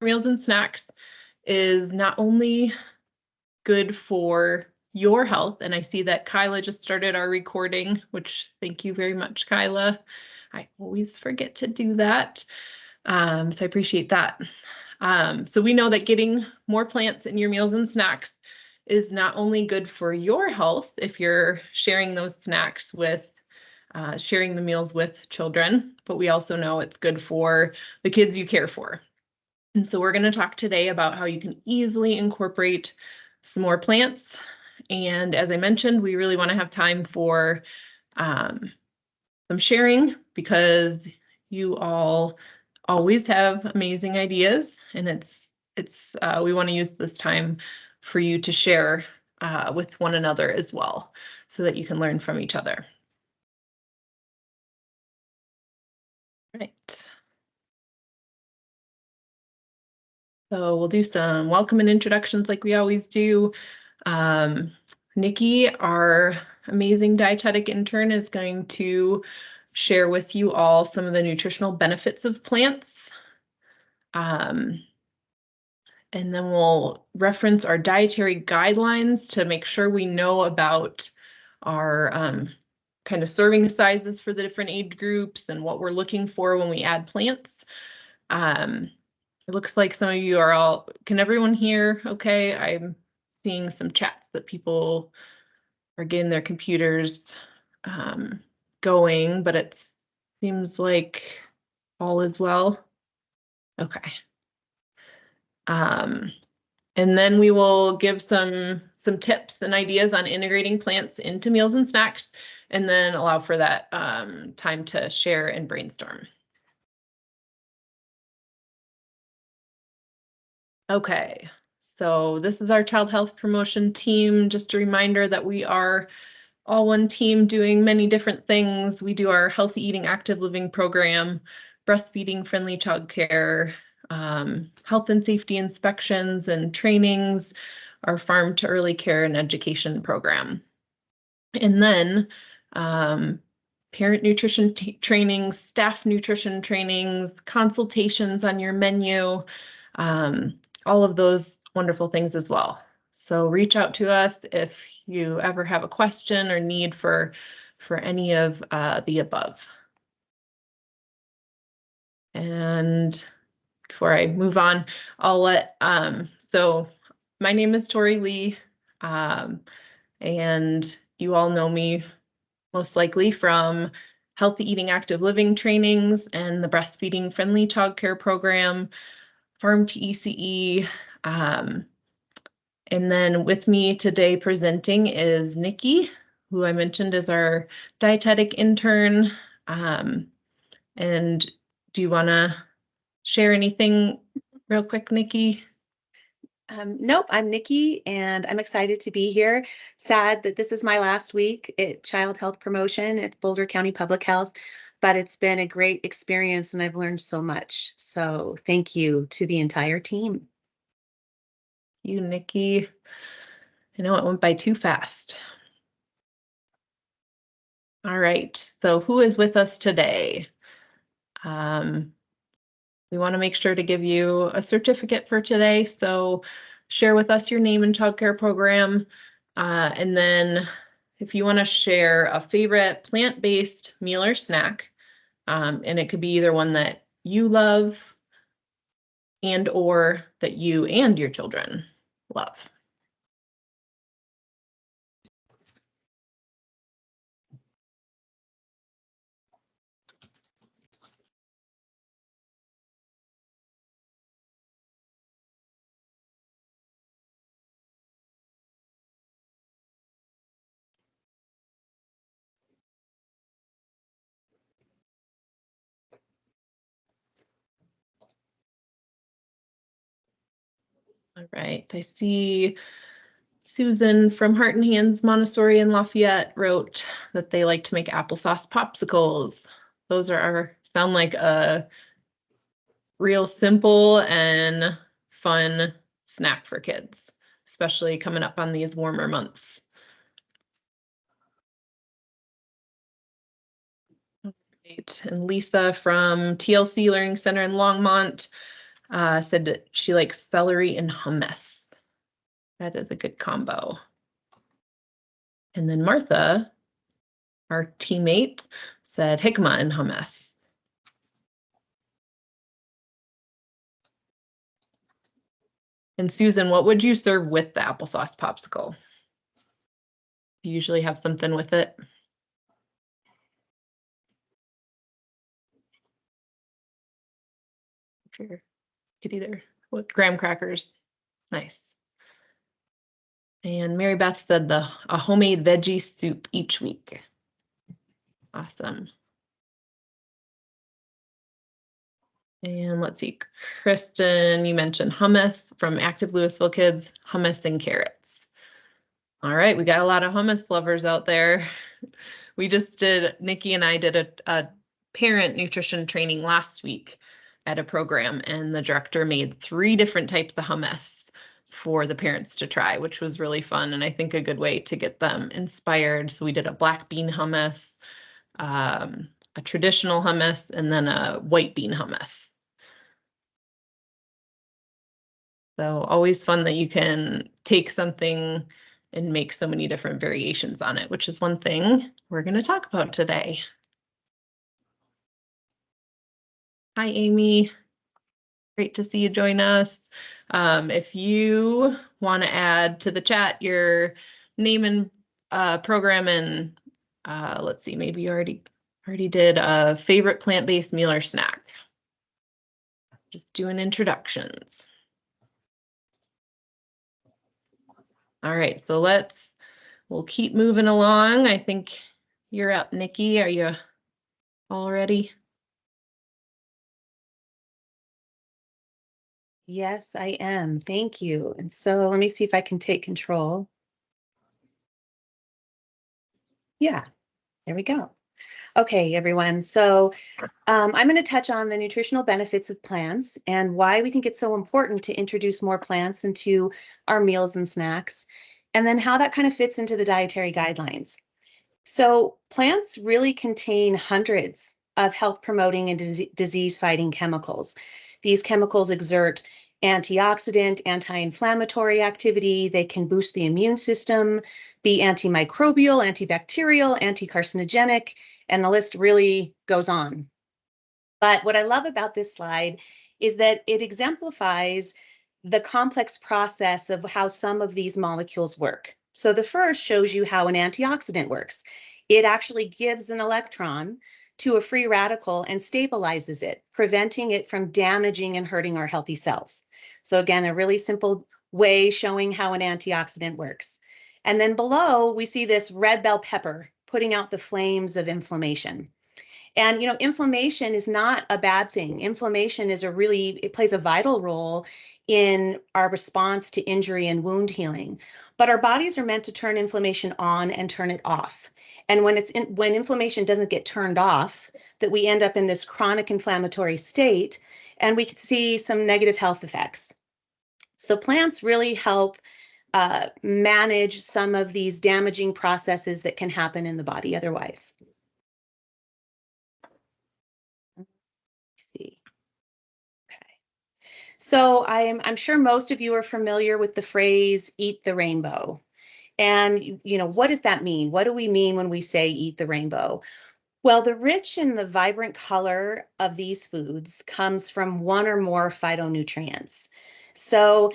Meals and snacks is not only good for your health, and I see that Kyla just started our recording, which thank you very much, Kyla. I always forget to do that, so I appreciate that. So we know that getting more plants in your meals and snacks is not only good for your health if you're sharing those snacks with sharing the meals with children, but we also know it's good for the kids you care for. And so we're going to talk today about how you can easily incorporate some more plants. And as I mentioned, we really want to have time for some sharing because you all always have amazing ideas, and we want to use this time for you to share with one another as well, so that you can learn from each other. Right. So we'll do some welcome and introductions like we always do. Nikki, our amazing dietetic intern, is going to share with you all some of the nutritional benefits of plants. And then we'll reference our dietary guidelines to make sure we know about our kind of serving sizes for the different age groups and what we're looking for when we add plants. It looks like some of you are all, can everyone hear okay? I'm seeing some chats that people are getting their computers going, but it seems like all is well. Okay. And then we will give some tips and ideas on integrating plants into meals and snacks, and then allow for that time to share and brainstorm. Okay, so this is our child health promotion team. Just a reminder that we are all one team doing many different things. We do our healthy eating, active living program, breastfeeding friendly childcare, health and safety inspections and trainings, our farm to early care and education program. And then parent nutrition trainings, staff nutrition trainings, consultations on your menu, all of those wonderful things as well. So reach out to us if you ever have a question or need for any of the above. And before I move on, I'll let, so my name is Tori Lee, and you all know me most likely from healthy eating, active living trainings and the breastfeeding friendly childcare program, farm to ECE. And then with me today presenting is Nikki, who I mentioned is our dietetic intern. And do you want to share anything real quick, Nikki? Nope, I'm Nikki, and I'm excited to be here. Sad that this is my last week at Child Health Promotion at Boulder County Public Health, but it's been a great experience and I've learned so much. So thank you to the entire team. You, Nikki. I know it went by too fast. All right, so who is with us today? We want to make sure to give you a certificate for today, so share with us your name and childcare program, and then if you want to share a favorite plant-based meal or snack, and it could be either one that you love and or that you and your children love. All right, I see Susan from Heart and Hands Montessori in Lafayette wrote that they like to make applesauce popsicles. Those sound like a real simple and fun snack for kids, especially coming up on these warmer months. Right. And Lisa from TLC Learning Center in Longmont said that she likes celery and hummus. That is a good combo. And then Martha, our teammate, said jicama and hummus. And Susan, what would you serve with the applesauce popsicle? Do you usually have something with it? Sure. Could either. What, graham crackers? Nice. And Mary Beth said a homemade veggie soup each week. Awesome. And let's see, Kristen, you mentioned hummus from Active Louisville Kids, hummus and carrots. All right, we got a lot of hummus lovers out there. Nikki and I did a parent nutrition training last week at a program, and the director made 3 different types of hummus for the parents to try, which was really fun and I think a good way to get them inspired. So we did a black bean hummus, a traditional hummus, and then a white bean hummus. So always fun that you can take something and make so many different variations on it, which is one thing we're going to talk about today. Hi, Amy. Great to see you join us. If you want to add to the chat your name and program and let's see, maybe you already did a favorite plant-based meal or snack. Just doing introductions. All right, so we'll keep moving along. I think you're up, Nikki. Are you all ready? Yes, I am. Thank you. And so let me see if I can take control. Yeah, there we go. Okay, everyone. So I'm going to touch on the nutritional benefits of plants and why we think it's so important to introduce more plants into our meals and snacks, and then how that kind of fits into the dietary guidelines. So plants really contain hundreds of health promoting and disease fighting chemicals. These chemicals exert antioxidant, anti-inflammatory activity. They can boost the immune system, be antimicrobial, antibacterial, anti-carcinogenic, and the list really goes on. But what I love about this slide is that it exemplifies the complex process of how some of these molecules work. So the first shows you how an antioxidant works. It actually gives an electron to a free radical and stabilizes it, preventing it from damaging and hurting our healthy cells. So again, a really simple way showing how an antioxidant works. And then below, we see this red bell pepper putting out the flames of inflammation. And, inflammation is not a bad thing. Inflammation it plays a vital role in our response to injury and wound healing. But our bodies are meant to turn inflammation on and turn it off. And when inflammation doesn't get turned off, that we end up in this chronic inflammatory state, and we can see some negative health effects. So plants really help manage some of these damaging processes that can happen in the body otherwise. See. Okay. So I'm sure most of you are familiar with the phrase "eat the rainbow." And what does that mean? What do we mean when we say eat the rainbow? Well, the rich and the vibrant color of these foods comes from one or more phytonutrients. So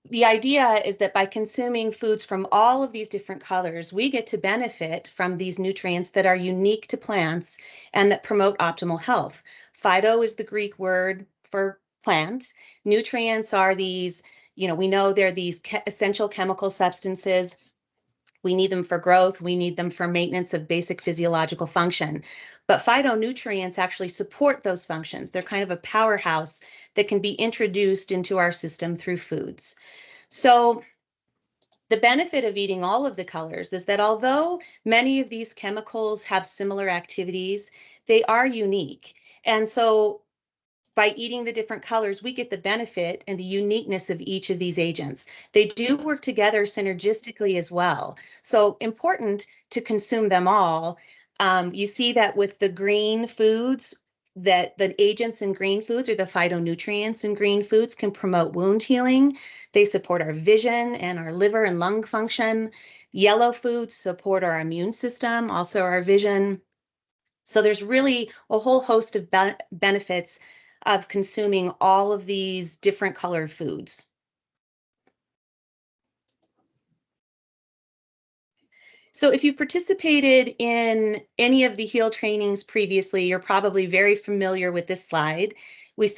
the idea is that by consuming foods from all of these different colors, we get to benefit from these nutrients that are unique to plants and that promote optimal health. Phyto is the Greek word for plant. Nutrients are these, we know they're these essential chemical substances. We need them for growth. We need them for maintenance of basic physiological function. But phytonutrients actually support those functions. They're kind of a powerhouse that can be introduced into our system through foods. So the benefit of eating all of the colors is that although many of these chemicals have similar activities, they are unique. And so by eating the different colors, we get the benefit and the uniqueness of each of these agents. They do work together synergistically as well. So important to consume them all. You see that with the green foods, that the agents in green foods or the phytonutrients in green foods can promote wound healing. They support our vision and our liver and lung function. Yellow foods support our immune system, also our vision. So there's really a whole host of benefits of consuming all of these different colored foods. So if you've participated in any of the HEAL trainings previously, you're probably very familiar with this slide.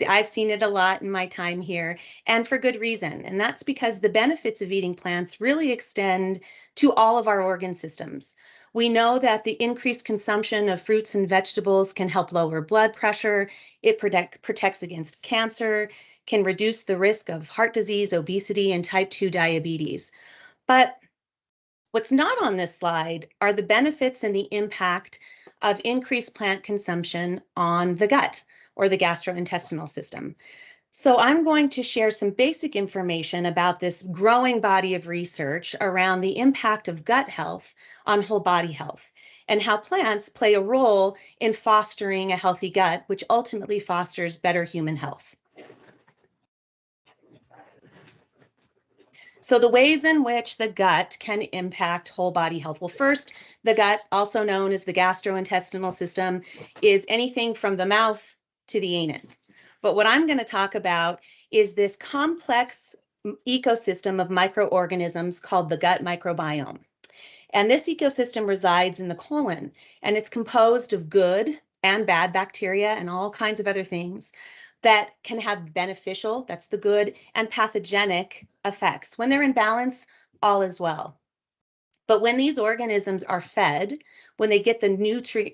I've seen it a lot in my time here, and for good reason. And that's because the benefits of eating plants really extend to all of our organ systems. We know that the increased consumption of fruits and vegetables can help lower blood pressure. It protects against cancer, can reduce the risk of heart disease, obesity, and type 2 diabetes. But what's not on this slide are the benefits and the impact of increased plant consumption on the gut or the gastrointestinal system. So I'm going to share some basic information about this growing body of research around the impact of gut health on whole body health and how plants play a role in fostering a healthy gut, which ultimately fosters better human health. So the ways in which the gut can impact whole body health. Well, first, the gut, also known as the gastrointestinal system, is anything from the mouth to the anus. But what I'm going to talk about is this complex ecosystem of microorganisms called the gut microbiome. And this ecosystem resides in the colon, and it's composed of good and bad bacteria and all kinds of other things that can have beneficial, that's the good, and pathogenic effects. When they're in balance, all is well. But when these organisms are fed, when they get the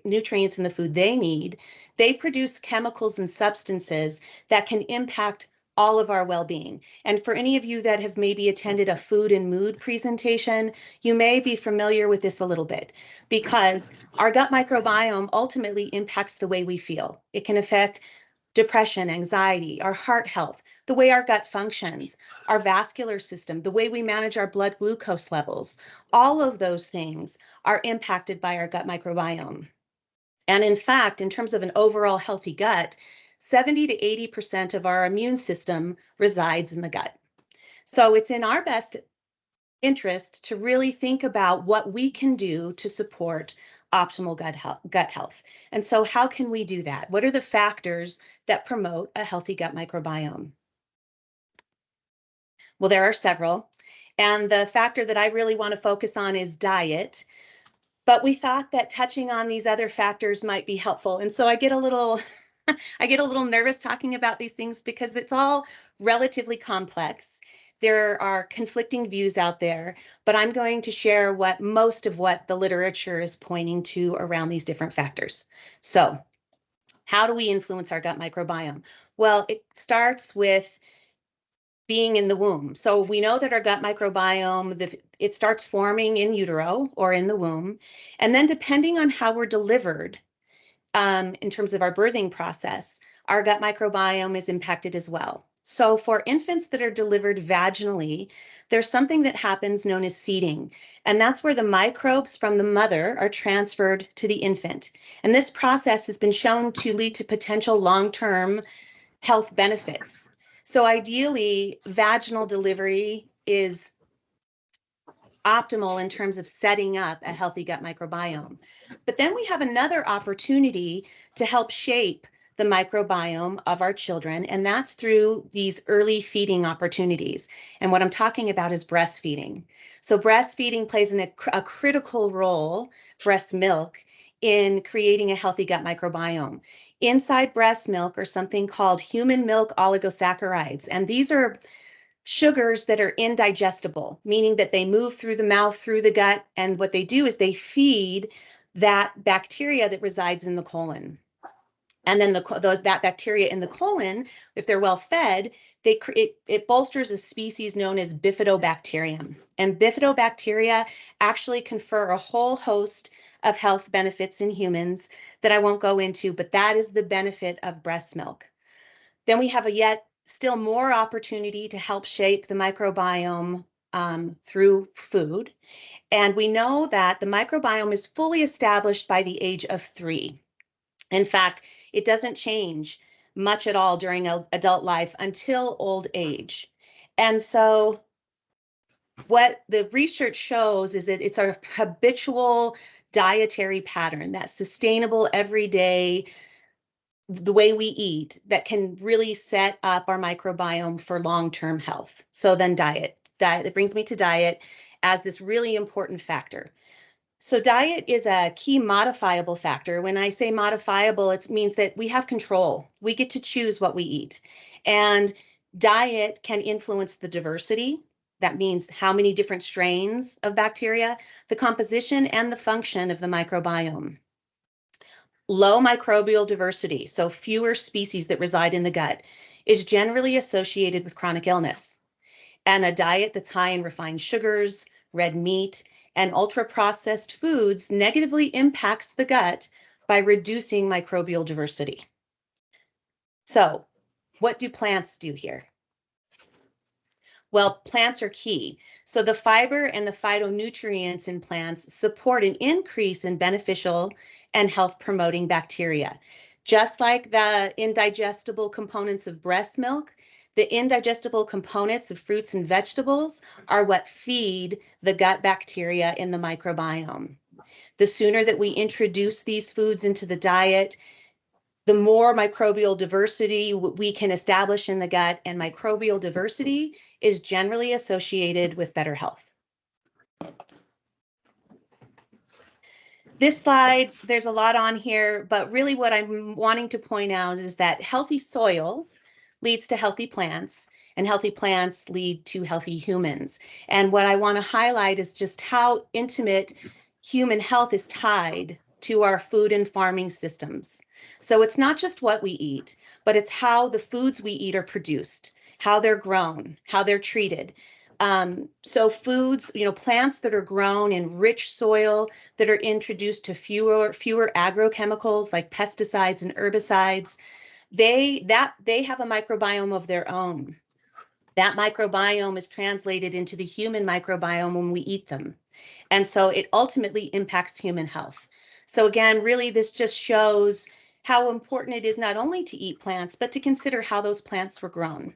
nutrients in the food they need, they produce chemicals and substances that can impact all of our well-being. And for any of you that have maybe attended a food and mood presentation, you may be familiar with this a little bit because our gut microbiome ultimately impacts the way we feel. It can affect depression, anxiety, our heart health, the way our gut functions, our vascular system, the way we manage our blood glucose levels. All of those things are impacted by our gut microbiome. And in fact, in terms of an overall healthy gut, 70 to 80% of our immune system resides in the gut. So it's in our best interest to really think about what we can do to support optimal gut health. And so how can we do that? What are the factors that promote a healthy gut microbiome? Well, there are several. And the factor that I really want to focus on is diet. But we thought that touching on these other factors might be helpful. And so I get a little I get a little nervous talking about these things because it's all relatively complex. There are conflicting views out there, but I'm going to share most of what the literature is pointing to around these different factors. So, how do we influence our gut microbiome? Well, it starts with being in the womb. So we know that our gut microbiome, it starts forming in utero or in the womb. And then depending on how we're delivered, in terms of our birthing process, our gut microbiome is impacted as well. So for infants that are delivered vaginally, there's something that happens known as seeding, and that's where the microbes from the mother are transferred to the infant. And this process has been shown to lead to potential long-term health benefits. So ideally, vaginal delivery is optimal in terms of setting up a healthy gut microbiome. But then we have another opportunity to help shape the microbiome of our children, and that's through these early feeding opportunities. And what I'm talking about is breastfeeding. So breastfeeding plays a critical role, breast milk, in creating a healthy gut microbiome. Inside breast milk are something called human milk oligosaccharides, and these are sugars that are indigestible, meaning that they move through the mouth, through the gut, and what they do is they feed that bacteria that resides in the colon. And then that bacteria in the colon, if they're well fed, it bolsters a species known as bifidobacterium. And bifidobacteria actually confer a whole host of health benefits in humans that I won't go into, but that is the benefit of breast milk. Then we have a yet still more opportunity to help shape the microbiome through food. And we know that the microbiome is fully established by the age of 3. In fact, It doesn't change much at all during adult life until old age. And so what the research shows is that it's a habitual dietary pattern, that sustainable everyday, the way we eat, that can really set up our microbiome for long-term health. So then diet, that brings me to diet as this really important factor. So diet is a key modifiable factor. When I say modifiable, it means that we have control. We get to choose what we eat. And diet can influence the diversity. That means how many different strains of bacteria, the composition and the function of the microbiome. Low microbial diversity, so fewer species that reside in the gut, is generally associated with chronic illness. And a diet that's high in refined sugars, red meat, and ultra-processed foods negatively impacts the gut by reducing microbial diversity. So, what do plants do here? Well, plants are key. So the fiber and the phytonutrients in plants support an increase in beneficial and health promoting bacteria. Just like the indigestible components of breast milk, the indigestible components of fruits and vegetables are what feed the gut bacteria in the microbiome. The sooner that we introduce these foods into the diet, the more microbial diversity we can establish in the gut, and microbial diversity is generally associated with better health. This slide, there's a lot on here, but really what I'm wanting to point out is that healthy soil leads to healthy plants, and healthy plants lead to healthy humans. And what I want to highlight is just how intimate human health is tied to our food and farming systems. So it's not just what we eat, but it's how the foods we eat are produced, how they're grown, how they're treated. So foods, plants that are grown in rich soil, that are introduced to fewer agrochemicals like pesticides and herbicides, they have a microbiome of their own. That microbiome is translated into the human microbiome when we eat them. And so it ultimately impacts human health. So again, really, this just shows how important it is not only to eat plants, but to consider how those plants were grown.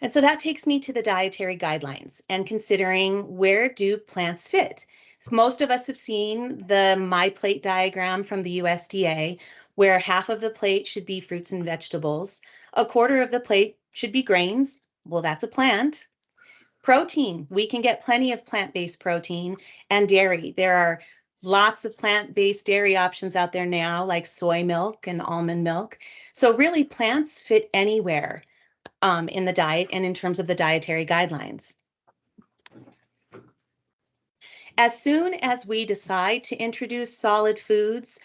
And so that takes me to the dietary guidelines and considering, where do plants fit? Most of us have seen the My Plate diagram from the USDA, where half of the plate should be fruits and vegetables, a quarter of the plate should be grains. Well, that's a plant. Protein, we can get plenty of plant-based protein, and dairy. There are lots of plant-based dairy options out there now, like soy milk and almond milk. So really, plants fit anywhere in the diet and in terms of the dietary guidelines. As soon as we decide to introduce solid foods,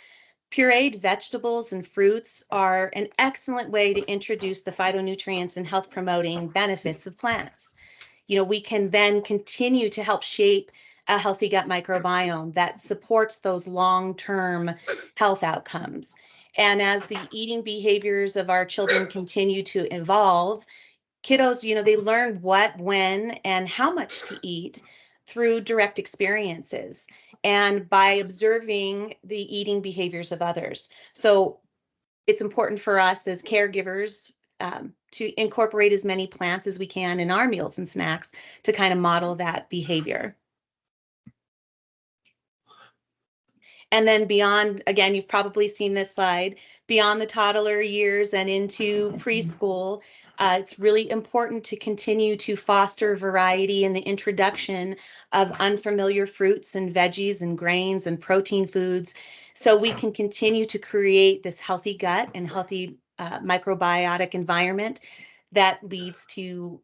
pureed vegetables and fruits are an excellent way to introduce the phytonutrients and health promoting benefits of plants. We can then continue to help shape a healthy gut microbiome that supports those long-term health outcomes. And as the eating behaviors of our children continue to evolve, kiddos, they learn what, when, and how much to eat through direct experiences and by observing the eating behaviors of others. So it's important for us as caregivers to incorporate as many plants as we can in our meals and snacks to kind of model that behavior. And then beyond, again, you've probably seen this slide, beyond the toddler years and into preschool, it's really important to continue to foster variety in the introduction of unfamiliar fruits and veggies and grains and protein foods, so we can continue to create this healthy gut and healthy microbiotic environment that leads to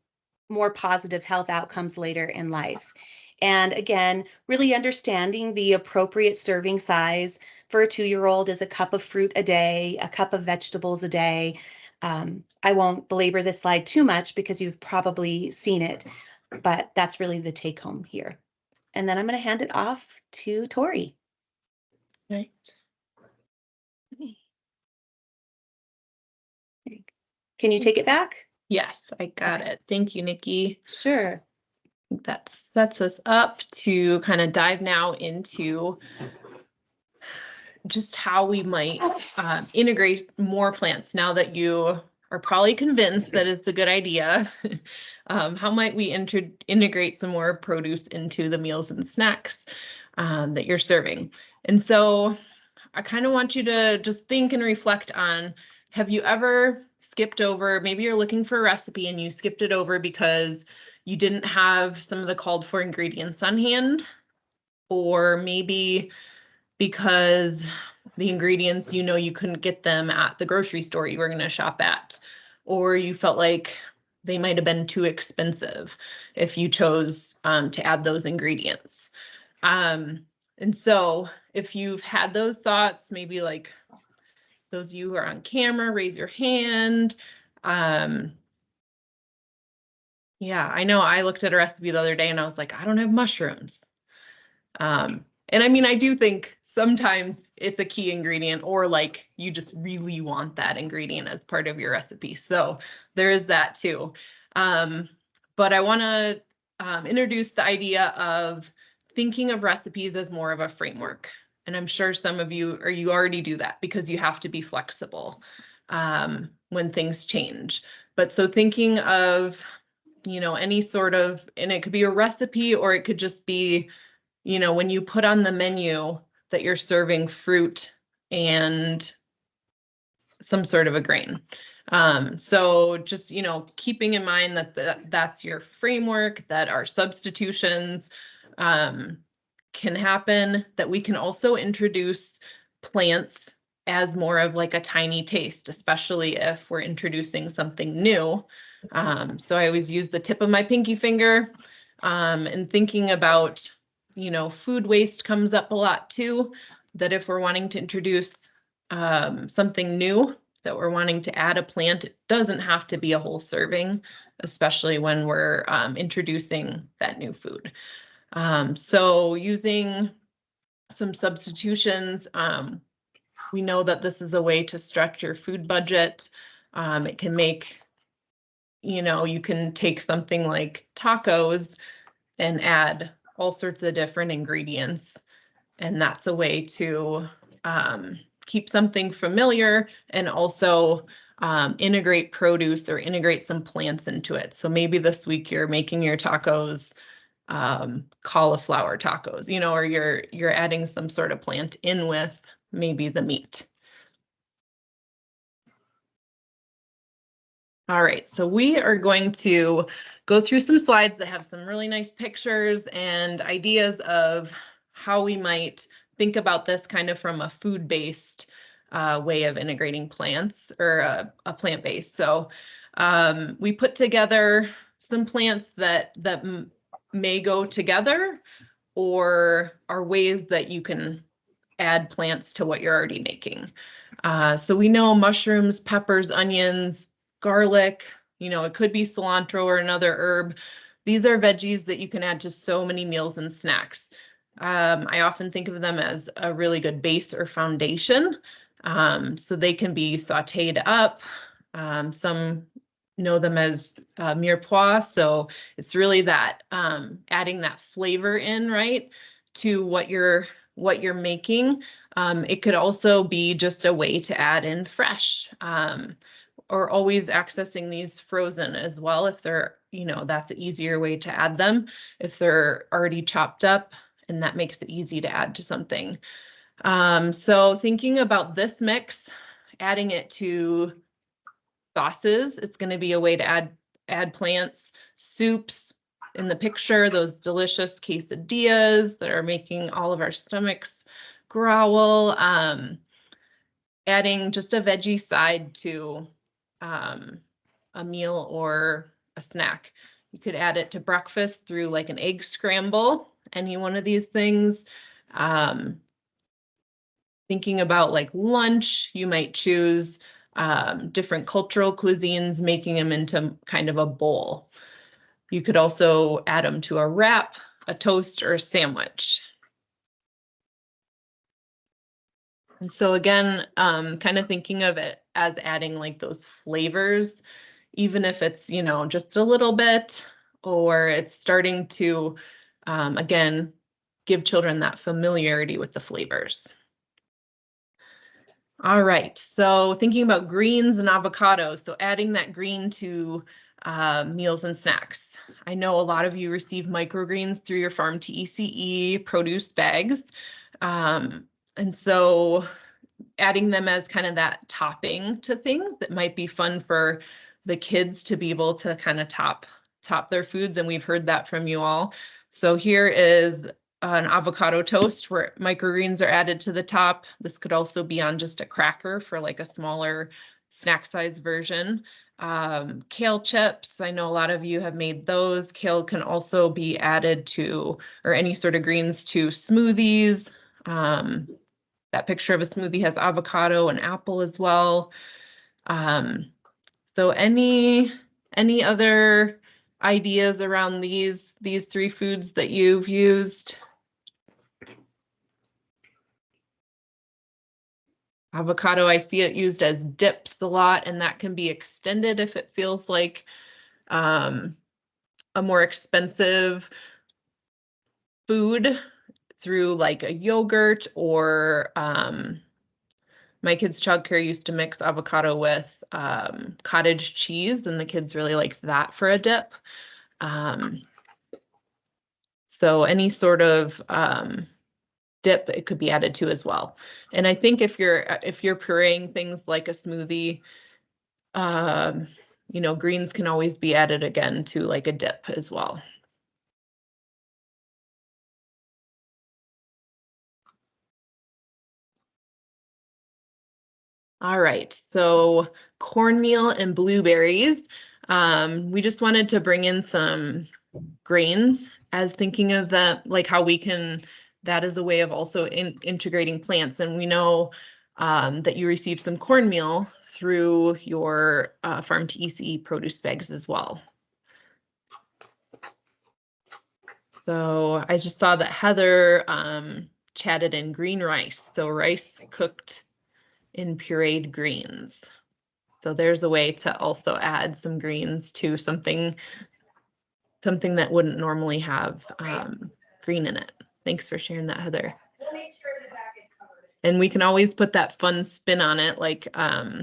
more positive health outcomes later in life. And again, really understanding the appropriate serving size for a 2-year-old is a cup of fruit a day, a cup of vegetables a day. I won't belabor this slide too much because you've probably seen it, but that's really the take home here. And then I'm going to hand it off to Tori. Right. Can you take it back? Yes, I got it. Thank you, Nikki. Sure. think that sets us up to kind of dive now into just how we might integrate more plants now that you are probably convinced that it's a good idea. How might we integrate some more produce into the meals and snacks that you're serving? And so I kind of want you to just think and reflect on, have you ever skipped over, maybe you're looking for a recipe and you skipped it over because you didn't have some of the called for ingredients on hand, or maybe because the ingredients, you couldn't get them at the grocery store you were going to shop at, or you felt like they might have been too expensive if you chose to add those ingredients. And so if you've had those thoughts, maybe like those of you who are on camera, raise your hand. Yeah, I know I looked at a recipe the other day and I was like, I don't have mushrooms. And I mean, I do think sometimes it's a key ingredient, or like you just really want that ingredient as part of your recipe. So there is that too. But I want to introduce the idea of thinking of recipes as more of a framework. And I'm sure some of you, or you already do that because you have to be flexible when things change. But so thinking of, any sort of, and it could be a recipe, or it could just be, when you put on the menu that you're serving fruit and some sort of a grain. So just, keeping in mind that that's your framework, that our substitutions can happen, that we can also introduce plants as more of like a tiny taste, especially if we're introducing something new. So I always use the tip of my pinky finger and thinking about, food waste comes up a lot too, that if we're wanting to introduce something new, that we're wanting to add a plant, it doesn't have to be a whole serving, especially when we're introducing that new food. So using some substitutions, we know that this is a way to stretch your food budget. It can make, you can take something like tacos and add all sorts of different ingredients. And that's a way to keep something familiar and also integrate produce or integrate some plants into it. So maybe this week you're making your tacos cauliflower tacos, or you're adding some sort of plant in with maybe the meat. All right, so we are going to go through some slides that have some really nice pictures and ideas of how we might think about this kind of from a food-based way of integrating plants, or a plant-based. So we put together some plants that may go together, or are ways that you can add plants to what you're already making. So we know mushrooms, peppers, onions, garlic, it could be cilantro or another herb. These are veggies that you can add to so many meals and snacks. I often think of them as a really good base or foundation. So they can be sauteed up. Some know them as mirepoix. So it's really that adding that flavor in, right, to what you're making. It could also be just a way to add in fresh, or always accessing these frozen as well. If they're, that's an easier way to add them if they're already chopped up, and that makes it easy to add to something. So thinking about this mix, adding it to sauces, it's going to be a way to add plants. Soups in the picture, those delicious quesadillas that are making all of our stomachs growl. Adding just a veggie side to a meal or a snack. You could add it to breakfast through like an egg scramble, any one of these things. Thinking about like lunch, you might choose different cultural cuisines, making them into kind of a bowl. You could also add them to a wrap, a toast, or a sandwich. And so again, kind of thinking of it as adding like those flavors, even if it's, just a little bit, or it's starting to, again, give children that familiarity with the flavors. All right, so thinking about greens and avocados, so adding that green to meals and snacks. I know a lot of you receive microgreens through your farm to ECE produce bags. And so adding them as kind of that topping to things that might be fun for the kids to be able to kind of top their foods, and we've heard that from you all. So here is an avocado toast where microgreens are added to the top. This could also be on just a cracker for like a smaller snack size version. Kale chips, I know a lot of you have made those. Kale can also be added to, or any sort of greens, to smoothies. That picture of a smoothie has avocado and apple as well. So any other ideas around these three foods that you've used? Avocado, I see it used as dips a lot, and that can be extended if it feels like a more expensive food through like a yogurt, or my kids' childcare used to mix avocado with cottage cheese, and the kids really liked that for a dip. So any sort of dip it could be added to as well. And I think if you're pureeing things like a smoothie, you know, greens can always be added again to like a dip as well. All right, so cornmeal and blueberries. We just wanted to bring in some grains as thinking of that, like how we can, that is a way of also integrating plants. And we know that you received some cornmeal through your farm to ECE produce bags as well. So I just saw that Heather chatted in green rice. So rice cooked in pureed greens. So there's a way to also add some greens to something that wouldn't normally have green in it. Thanks for sharing that, Heather. We'll make sure the back is covered. And we can always put that fun spin on it. Like I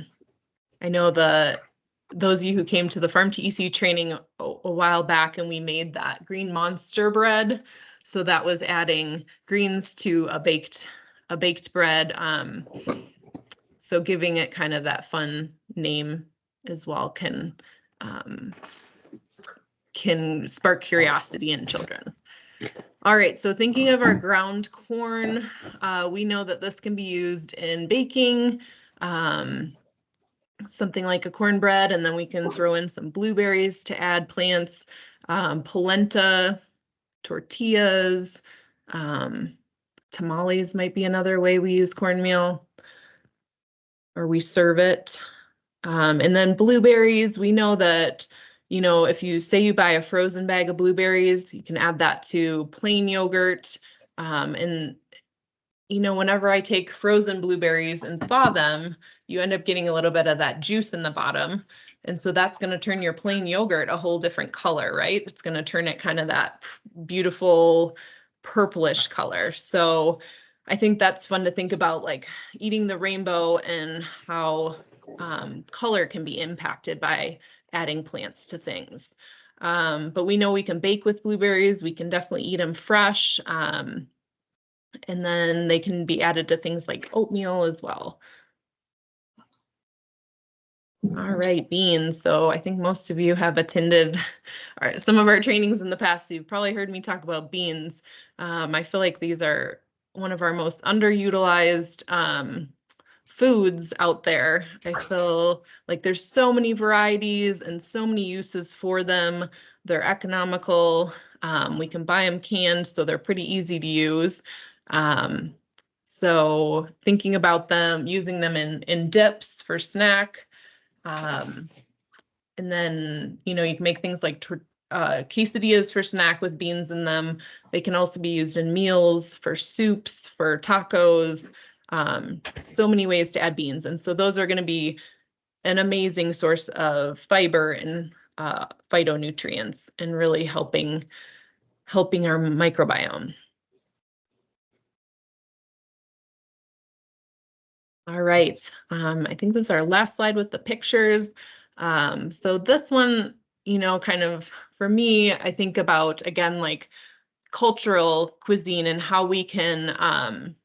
know those of you who came to the Farm to EC training a while back, and we made that green monster bread. So that was adding greens to a baked bread. So giving it kind of that fun name as well can spark curiosity in children. All right, so thinking of our ground corn, we know that this can be used in baking, something like a cornbread, and then we can throw in some blueberries to add plants, polenta, tortillas, tamales might be another way we use cornmeal, or we serve it. And then blueberries, we know that, you know, if you say you buy a frozen bag of blueberries, you can add that to plain yogurt. And, you know, whenever I take frozen blueberries and thaw them, you end up getting a little bit of that juice in the bottom. And so that's going to turn your plain yogurt a whole different color, right? It's going to turn it kind of that beautiful purplish color. So I think that's fun to think about, like eating the rainbow and how color can be impacted by adding plants to things. But we know we can bake with blueberries. We can definitely eat them fresh. And then they can be added to things like oatmeal as well. All right, beans. So I think most of you have attended some of our trainings in the past. So you've probably heard me talk about beans. I feel like these are one of our most underutilized foods out there. I feel like there's so many varieties and so many uses for them. They're economical. We can buy them canned, so they're pretty easy to use. So thinking about them, using them in dips for snack. And then, you know, you can make things like quesadillas for snack with beans in them. They can also be used in meals, for soups, for tacos, so many ways to add beans. And so those are going to be an amazing source of fiber and phytonutrients and really helping our microbiome. All right, I think this is our last slide with the pictures. So this one, kind of for me, I think about, again, like cultural cuisine and how we can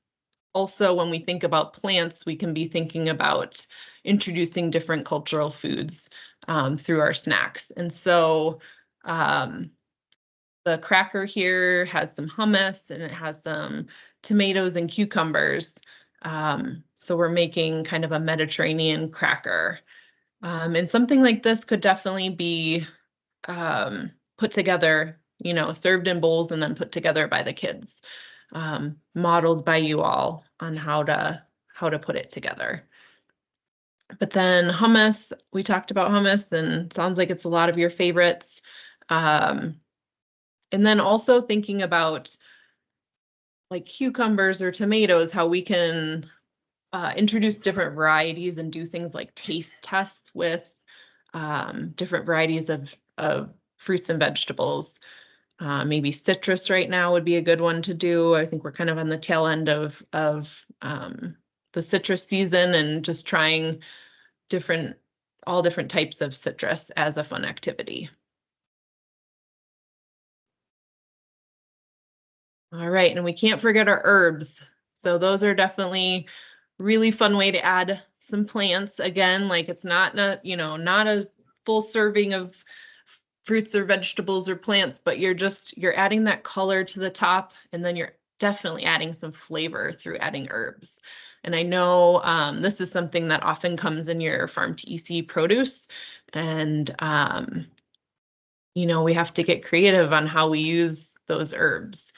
also, when we think about plants, we can be thinking about introducing different cultural foods through our snacks. And so the cracker here has some hummus and it has some tomatoes and cucumbers. So we're making kind of a Mediterranean cracker. And something like this could definitely be put together, served in bowls and then put together by the kids, modeled by you all on how to put it together. But then hummus, we talked about hummus, and sounds like it's a lot of your favorites. And then also thinking about like cucumbers or tomatoes, how we can introduce different varieties and do things like taste tests with different varieties of fruits and vegetables. Maybe citrus right now would be a good one to do. I think we're kind of on the tail end of the citrus season and just trying all different types of citrus as a fun activity. All right, and we can't forget our herbs. So those are definitely really fun way to add some plants. Again, like it's not a full serving of fruits or vegetables or plants, but you're adding that color to the top, and then you're definitely adding some flavor through adding herbs. And I know this is something that often comes in your farm to EC produce, and we have to get creative on how we use those herbs.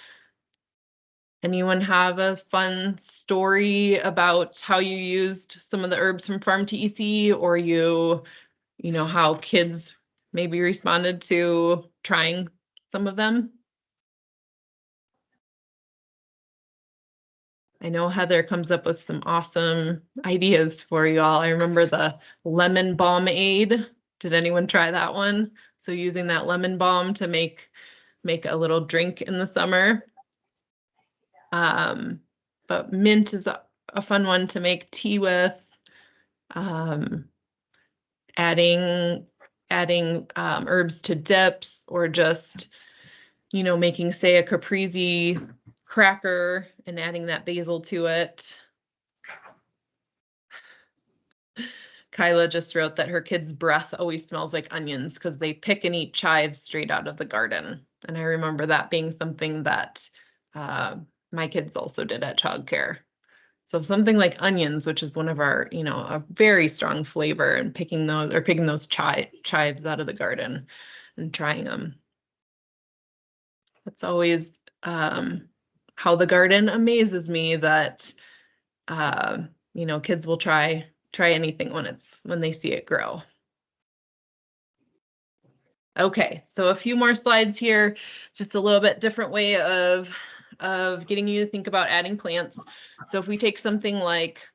Anyone have a fun story about how you used some of the herbs from farm to EC, or how kids maybe responded to trying some of them? I know Heather comes up with some awesome ideas for you all. I remember the lemon balm aid. Did anyone try that one? So using that lemon balm to make a little drink in the summer. But mint is a fun one to make tea with. Adding herbs to dips, or just making, say, a caprese cracker and adding that basil to it. Kyla just wrote that her kid's breath always smells like onions because they pick and eat chives straight out of the garden. And I remember that being something that my kids also did at childcare. So something like onions, which is one of our, a very strong flavor, and picking those chives out of the garden and trying them. That's always how the garden amazes me, that kids will try anything when they see it grow. Okay, so a few more slides here, just a little bit different way of getting you to think about adding plants. So if we take something like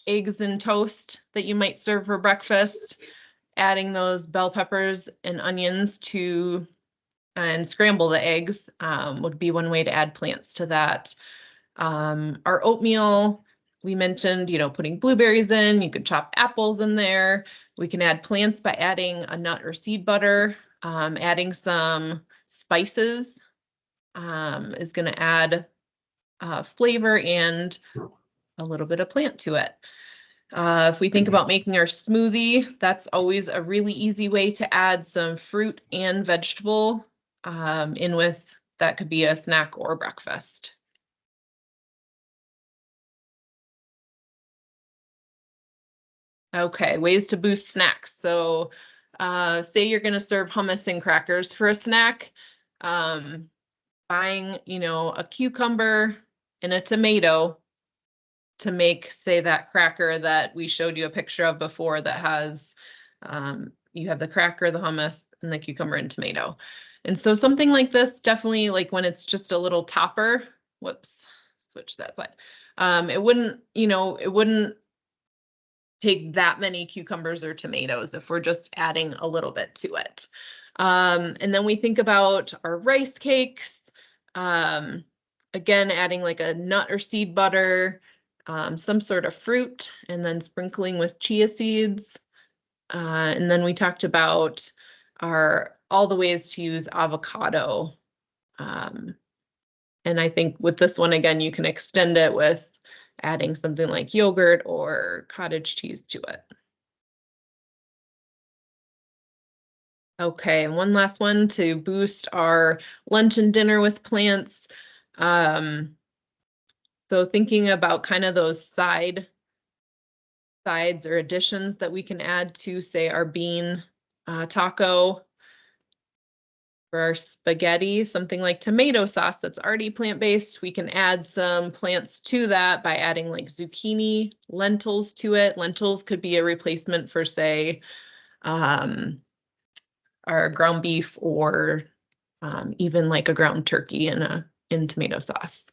eggs and toast that you might serve for breakfast, adding those bell peppers and onions and scramble the eggs would be one way to add plants to that. Our oatmeal, we mentioned, putting blueberries in. You could chop apples in there. We can add plants by adding a nut or seed butter. Adding some spices is going to add flavor and a little bit of plant to it. If we think about making our smoothie, that's always a really easy way to add some fruit and vegetable in with. That could be a snack or breakfast. Okay, ways to boost snacks. So say you're going to serve hummus and crackers for a snack. Buying, a cucumber and a tomato to make, say, that cracker that we showed you a picture of before, that has, you have the cracker, the hummus, and the cucumber and tomato. And so something like this, definitely, like when it's just a little topper, whoops, switch that slide. It wouldn't take that many cucumbers or tomatoes if we're just adding a little bit to it. And then we think about our rice cakes. Again, adding like a nut or seed butter, some sort of fruit, and then sprinkling with chia seeds. And then we talked about all the ways to use avocado. And I think with this one, again, you can extend it with adding something like yogurt or cottage cheese to it. Okay, and one last one to boost our lunch and dinner with plants. So thinking about kind of those sides or additions that we can add to, say, our bean taco. For our spaghetti, something like tomato sauce that's already plant-based, we can add some plants to that by adding like zucchini, lentils to it. Lentils could be a replacement for, say, our ground beef or even like a ground turkey in tomato sauce.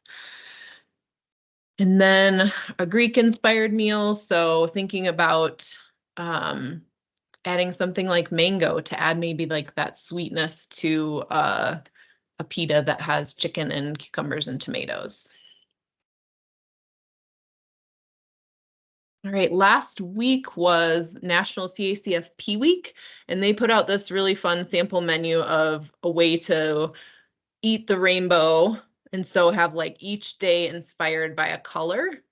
And then a Greek-inspired meal, so thinking about adding something like mango to add maybe like that sweetness to a pita that has chicken and cucumbers and tomatoes. All right, last week was National CACFP Week, and they put out this really fun sample menu of a way to eat the rainbow, and so have like each day inspired by a color,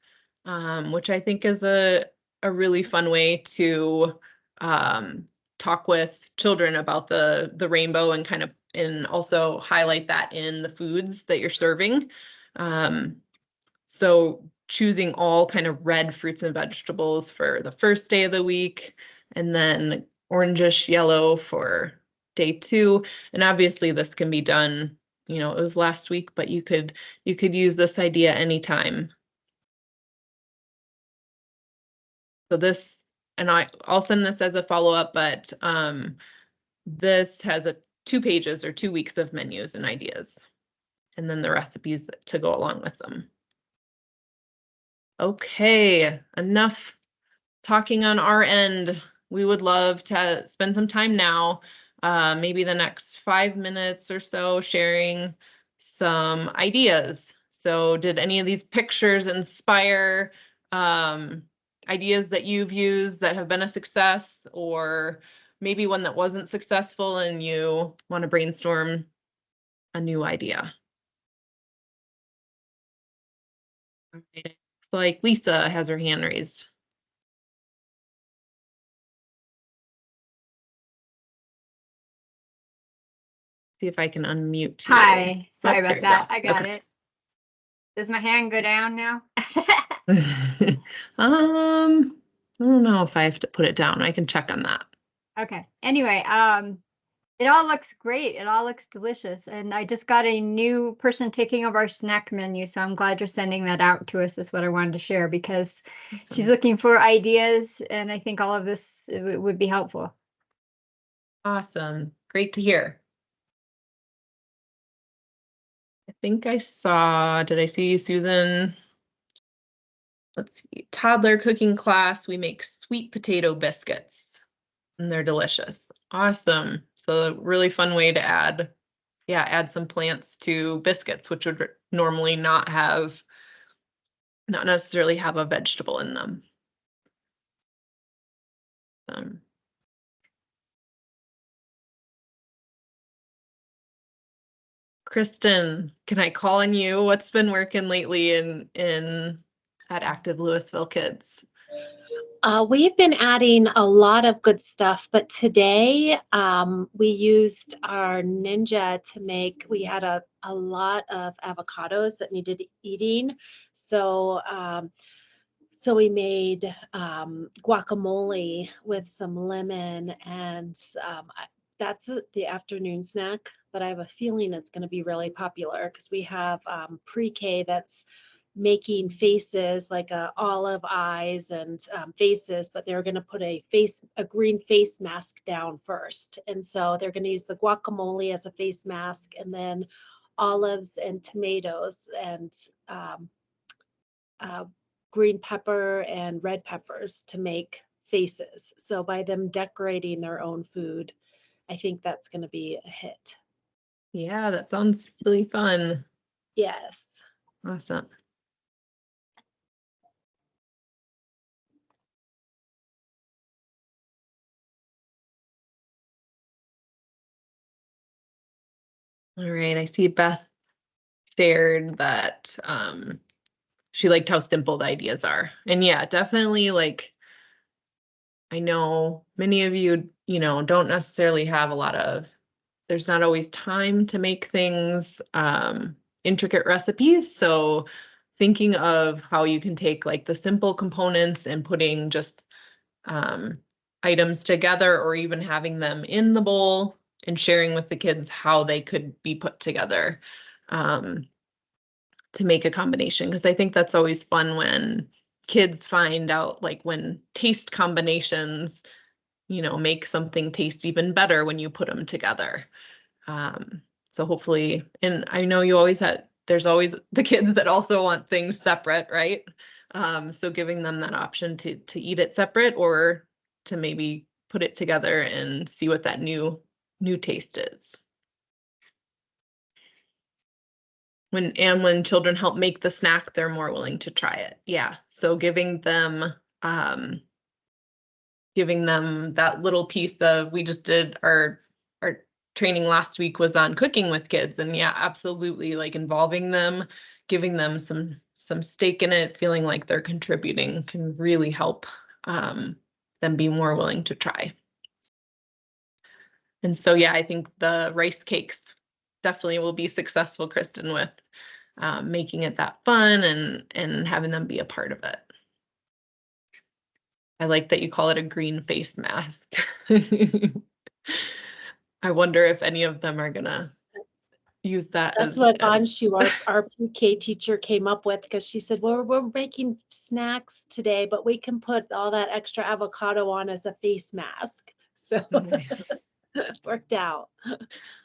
which I think is a really fun way to talk with children about the rainbow and kind of and also highlight that in the foods that you're serving. So choosing all kind of red fruits and vegetables for the first day of the week, and then orangish yellow for day 2. And obviously this can be done, it was last week, but you could use this idea anytime. So this, and I'll send this as a follow-up, but this has 2 pages or 2 weeks of menus and ideas, and then the recipes to go along with them. Okay, enough talking on our end. We would love to spend some time now, maybe the next 5 minutes or so, sharing some ideas. So did any of these pictures inspire ideas that you've used that have been a success, or maybe one that wasn't successful and you want to brainstorm a new idea? Okay. Looks like Lisa has her hand raised. See if I can unmute you. Hi, sorry Oh, there about you that. go. I got Okay. it. Does my hand go down now? I don't know if I have to put it down. I can check on that. Okay. Anyway, it all looks great. It all looks delicious. And I just got a new person taking over our snack menu. So I'm glad you're sending that out to us, is what I wanted to share, because she's Awesome. looking for ideas. And I think all of this would be helpful. Awesome. Great to hear. I think I saw, did I see you, Susan? Let's see, toddler cooking class. We make sweet potato biscuits and they're delicious. Awesome. So a really fun way to add some plants to biscuits, which would normally not necessarily have a vegetable in them. Kristen, can I call on you? What's been working lately at Active Louisville Kids? We've been adding a lot of good stuff, but today we used our Ninja to make, we had a lot of avocados that needed eating. So, so we made guacamole with some lemon, and that's the afternoon snack, but I have a feeling it's going to be really popular because we have pre-K that's making faces like olive eyes and faces, but they're going to put a green face mask down first. And so they're going to use the guacamole as a face mask, and then olives and tomatoes and green pepper and red peppers to make faces. So by them decorating their own food, I think that's going to be a hit. Yeah, that sounds really fun. Yes. Awesome. All right, I see Beth shared that she liked how simple the ideas are. And yeah, definitely like I know many of you, don't necessarily have a lot of, there's not always time to make things intricate recipes. So thinking of how you can take like the simple components and putting just items together, or even having them in the bowl and sharing with the kids how they could be put together to make a combination. Because I think that's always fun when kids find out, like when taste combinations, make something taste even better when you put them together. So hopefully, and I know there's always the kids that also want things separate, right? So giving them that option to eat it separate, or to maybe put it together and see what that new taste is. When children help make the snack, they're more willing to try it. Yeah. So giving them that little piece of, we just did our training last week was on cooking with kids, and yeah, absolutely, like involving them, giving them some stake in it, feeling like they're contributing can really help them be more willing to try. And so yeah, I think the rice cakes definitely will be successful, Kristen, with making it that fun and having them be a part of it. I like that you call it a green face mask. I wonder if any of them are gonna use that That's as what Anshu, our pre-K teacher, came up with, because she said, well, we're making snacks today, but we can put all that extra avocado on as a face mask. So nice. it worked out.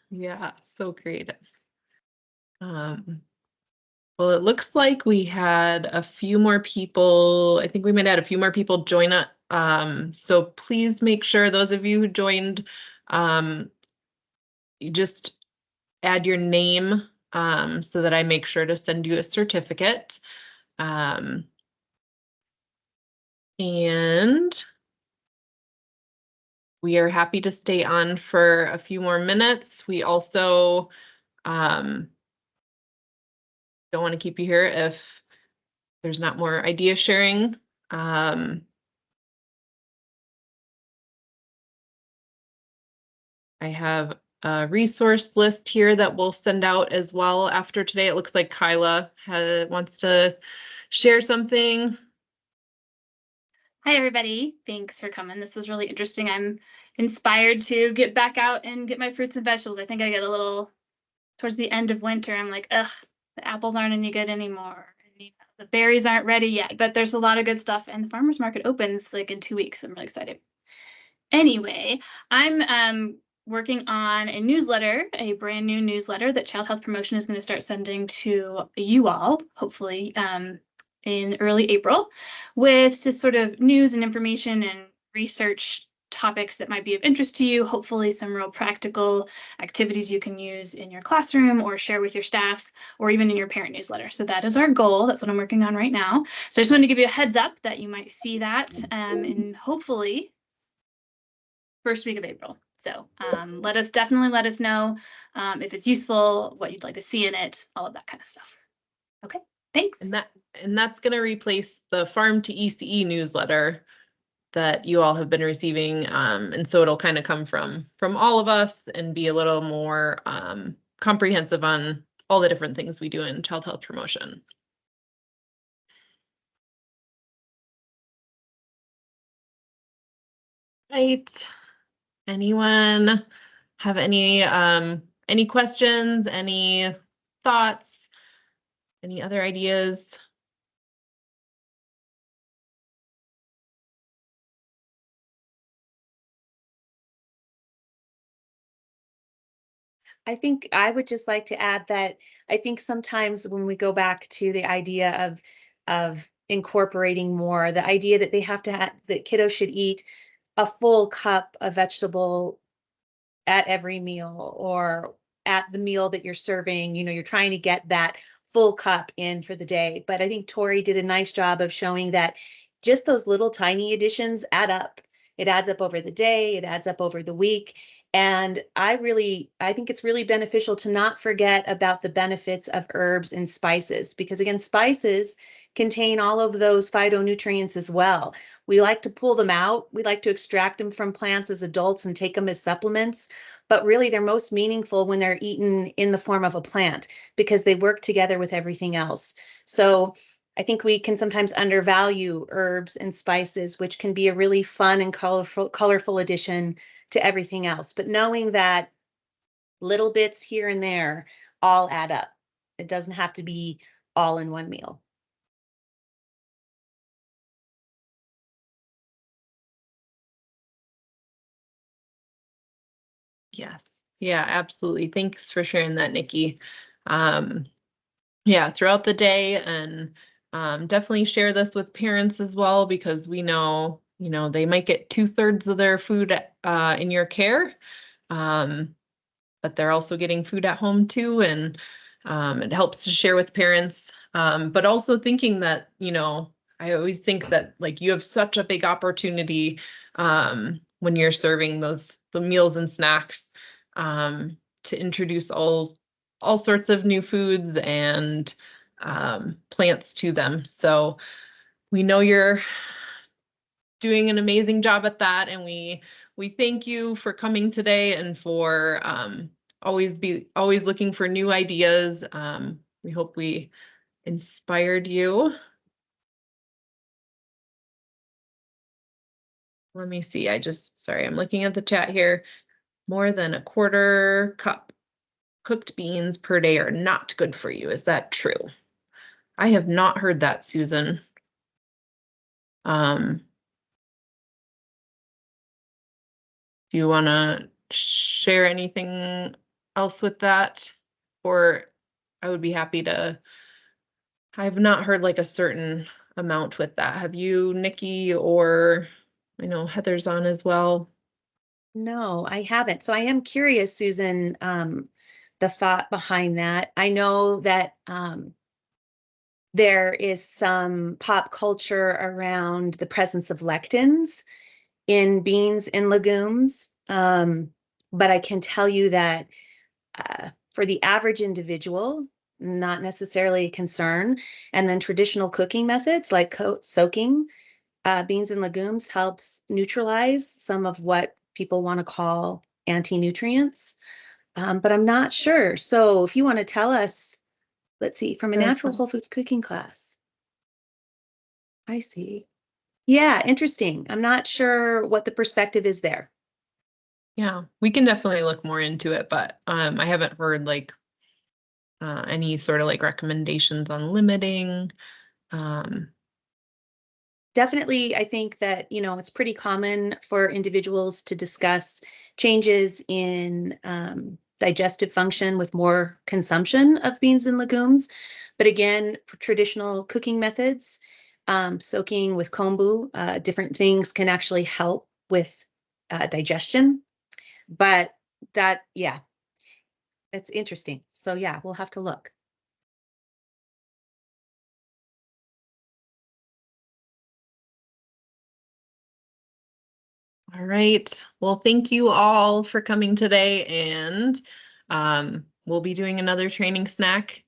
Yeah, so creative. Well, it looks like we had a few more people. I think we might have a few more people join us. So please make sure those of you who joined, you just add your name so that I make sure to send you a certificate. And we are happy to stay on for a few more minutes. We also don't want to keep you here if there's not more idea sharing. I have a resource list here that we'll send out as well after today. It looks like Kyla wants to share something. Hi, everybody. Thanks for coming. This was really interesting. I'm inspired to get back out and get my fruits and vegetables. I think I get a little towards the end of winter. I'm like, ugh, the apples aren't any good anymore. And, the berries aren't ready yet, but there's a lot of good stuff. And the farmer's market opens like in 2 weeks. I'm really excited. Anyway, I'm working on a newsletter, a brand new newsletter that Child Health Promotion is going to start sending to you all, hopefully in early April, with just sort of news and information and research topics that might be of interest to you, hopefully some real practical activities you can use in your classroom or share with your staff or even in your parent newsletter. So that is our goal. That's what I'm working on right now. So I just wanted to give you a heads up that you might see that and hopefully first week of April. So definitely let us know if it's useful, what you'd like to see in it, all of that kind of stuff. Okay, thanks. And that's going to replace the Farm to ECE newsletter that you all have been receiving. And so it'll kind of come from all of us and be a little more comprehensive on all the different things we do in child health promotion. Right. Anyone have any questions, any thoughts, any other ideas? I think I would just like to add that I think sometimes when we go back to the idea of incorporating more. The idea that they have to that kiddos should eat a full cup of vegetable at every meal or at the meal that you're serving, you're trying to get that full cup in for the day. But I think Tori did a nice job of showing that just those little tiny additions add up. It adds up over the day, it adds up over the week. And I think it's really beneficial to not forget about the benefits of herbs and spices, because again, spices contain all of those phytonutrients as well. We like to pull them out. We like to extract them from plants as adults and take them as supplements. But really, they're most meaningful when they're eaten in the form of a plant because they work together with everything else. So I think we can sometimes undervalue herbs and spices, which can be a really fun and colorful addition to everything else. But knowing that little bits here and there all add up. It doesn't have to be all in one meal. Yes. Yeah, absolutely. Thanks for sharing that, Nikki. Yeah, throughout the day, and definitely share this with parents as well, because we know, they might get 2/3 of their food in your care, but they're also getting food at home too, and it helps to share with parents. But also thinking that, I always think that like you have such a big opportunity when you're serving the meals and snacks to introduce all sorts of new foods and plants to them. So we know you're doing an amazing job at that, and we thank you for coming today and for always looking for new ideas. We hope we inspired you. Let me see. Sorry, I'm looking at the chat here. More than a 1/4 cup cooked beans per day are not good for you. Is that true? I have not heard that, Susan. Do you want to share anything else with that? Or I would be happy to. I've not heard like a certain amount with that. Have you, Nikki, or I know Heather's on as well? No, I haven't. So I am curious, Susan, the thought behind that. I know that there is some pop culture around the presence of lectins in beans and legumes. But I can tell you that for the average individual, not necessarily a concern. And then traditional cooking methods like soaking beans and legumes helps neutralize some of what people want to call anti-nutrients. But I'm not sure. So if you want to tell us, let's see, from a natural whole foods cooking class. I see. Yeah, interesting. I'm not sure what the perspective is there. Yeah, we can definitely look more into it, but I haven't heard like any sort of like recommendations on limiting. Definitely, I think that, it's pretty common for individuals to discuss changes in digestive function with more consumption of beans and legumes. But again, traditional cooking methods, soaking with kombu, different things can actually help with digestion. But yeah, that's interesting. So yeah, we'll have to look. All right. Well, thank you all for coming today, and we'll be doing another training snack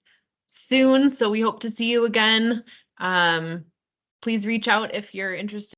soon. So we hope to see you again. Please reach out if you're interested.